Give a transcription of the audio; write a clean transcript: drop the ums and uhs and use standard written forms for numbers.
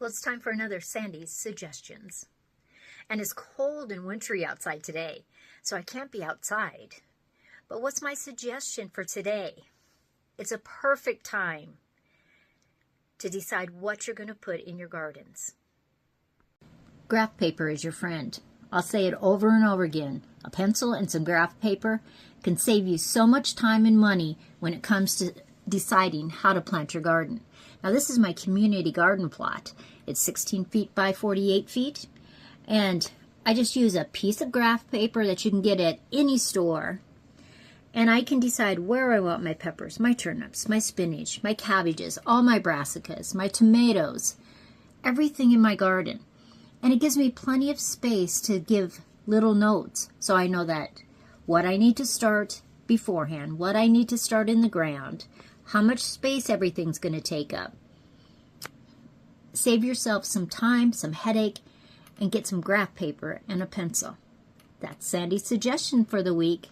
Well, it's time for another Sandy's Suggestions. And it's cold and wintry outside today, so I can't be outside. But what's my suggestion for today? It's a perfect time to decide what you're going to put in your gardens. Graph paper is your friend. I'll say it over and over again. A pencil and some graph paper can save you so much time and money when it comes to deciding how to plant your garden. Now, this is my community garden plot. It's 16 feet by 48 feet, and I just use a piece of graph paper that you can get at any store, and I can decide where I want my peppers, my turnips, my spinach, my cabbages, all my brassicas, my tomatoes, everything in my garden. And it gives me plenty of space to give little notes, so I know that what I need to start beforehand, what I need to start in the ground, how much space everything's going to take up. Save yourself some time, some headache, and get some graph paper and a pencil. That's Sandy's suggestion for the week.